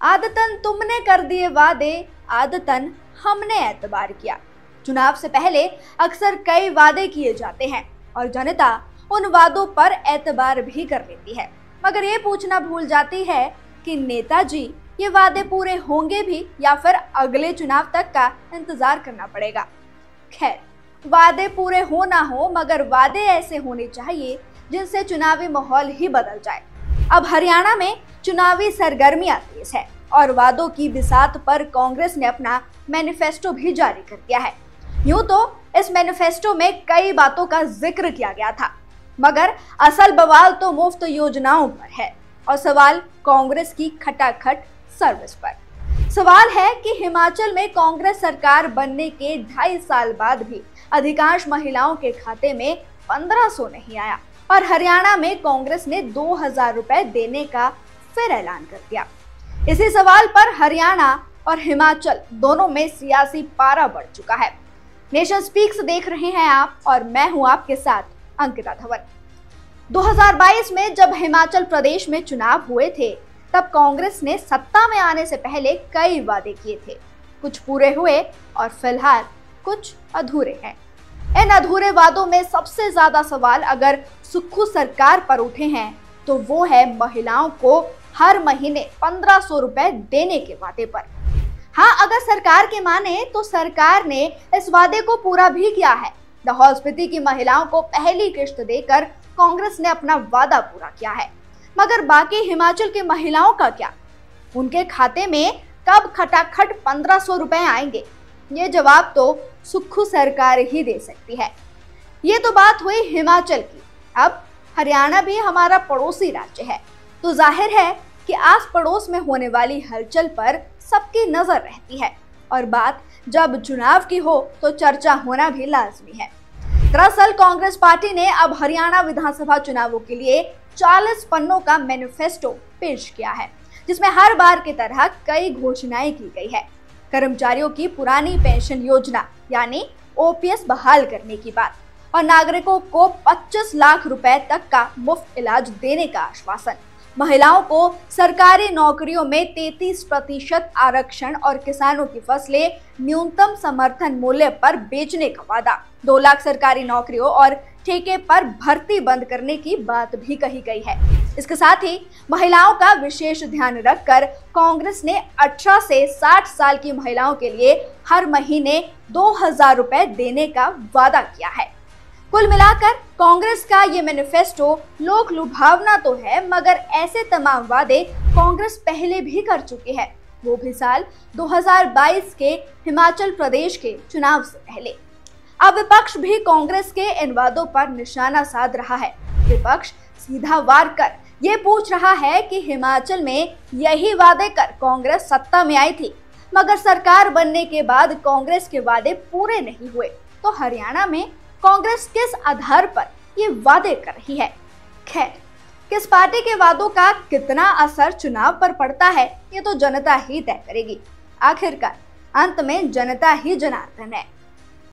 आदतन तुमने कर दिए वादे, आदतन हमने एतबार किया। चुनाव से पहले अक्सर कई वादे किए जाते हैं और जनता उन वादों पर एतबार भी कर लेती है, मगर ये पूछना भूल जाती है कि नेताजी ये वादे पूरे होंगे भी या फिर अगले चुनाव तक का इंतजार करना पड़ेगा। खैर, वादे पूरे हो ना हो, मगर वादे ऐसे होने चाहिए जिनसे चुनावी माहौल ही बदल जाए। अब हरियाणा में चुनावी सरगर्मियां तेज है और वादों की बिसात पर कांग्रेस ने अपना मैनिफेस्टो भी जारी कर दिया है। यूं तो इस मैनिफेस्टो में कई बातों का जिक्र किया गया था, मगर असल बवाल तो मुफ्त योजनाओं पर है और सवाल कांग्रेस की खटाखट सर्विस पर। सवाल है कि हिमाचल में कांग्रेस सरकार बनने के 2.5 साल बाद भी अधिकांश महिलाओं के खाते में 1500 नहीं आया और हरियाणा में कांग्रेस ने 2000 रुपए देने का फिर ऐलान कर दिया। इसी सवाल पर हरियाणा और हिमाचल दोनों में सियासी पारा बढ़ चुका है। नेशन स्पीक्स देख रहे हैं आप और मैं हूं आपके साथ अंकिता धवन। 2022 में जब हिमाचल प्रदेश में चुनाव हुए थे, तब कांग्रेस ने सत्ता में आने से पहले कई वादे किए थे। कुछ पूरे हुए और फिलहाल कुछ अधूरे हैं। इन अधूरे वादों में सबसे ज्यादा सवाल अगर सुक्खू सरकार पर उठे हैं तो वो है महिलाओं को हर महीने 1500 रुपए देने के वादे पर। हाँ, अगर सरकार के माने तो सरकार ने इस वादे को पूरा भी किया है। लाहौल स्पीति की महिलाओं को पहली किश्त देकर कांग्रेस ने अपना वादा पूरा किया है, मगर बाकी हिमाचल की महिलाओं का क्या? उनके खाते में कब खटाखट 1500 रुपए आएंगे? ये जवाब तो सुक्खू सरकार ही दे सकती है। ये तो बात हुई हिमाचल की। अब हरियाणा भी हमारा पड़ोसी राज्य है, तो जाहिर है कि आस पड़ोस में होने वाली हलचल पर सबकी नजर रहती है और बात जब चुनाव की हो तो चर्चा होना भी लाजमी है। दरअसल कांग्रेस पार्टी ने अब हरियाणा विधानसभा चुनावों के लिए 40 पन्नों का मैनिफेस्टो पेश किया है, जिसमें हर बार की तरह कई घोषणाएं की गई है। कर्मचारियों की पुरानी पेंशन योजना यानी ओपीएस बहाल करने की बात और नागरिकों को 25 लाख रुपए तक का मुफ्त इलाज देने का आश्वासन, महिलाओं को सरकारी नौकरियों में 33% आरक्षण और किसानों की फसलें न्यूनतम समर्थन मूल्य पर बेचने का वादा, 2 लाख सरकारी नौकरियों और ठेके पर भर्ती बंद करने की बात भी कही गई है। इसके साथ ही महिलाओं का विशेष ध्यान रखकर कांग्रेस ने 18 से 60 साल की महिलाओं के लिए हर महीने 2000 रुपए देने का वादा किया है। कुल मिलाकर कांग्रेस का ये मैनिफेस्टो लोक लुभावना तो है, मगर ऐसे तमाम वादे कांग्रेस पहले भी कर चुकी है, वो भी साल 2022 के हिमाचल प्रदेश के चुनाव से पहले। अब विपक्ष भी कांग्रेस के इन वादों पर निशाना साध रहा है। विपक्ष सीधा वार कर ये पूछ रहा है कि हिमाचल में यही वादे कर कांग्रेस सत्ता में आई थी, मगर सरकार बनने के बाद कांग्रेस के वादे पूरे नहीं हुए, तो हरियाणा में कांग्रेस किस आधार पर ये वादे कर रही है? खैर, किस पार्टी के वादों का कितना असर चुनाव पर पड़ता है, ये तो जनता ही तय करेगी। आखिरकार अंत में जनता ही जनार्दन है।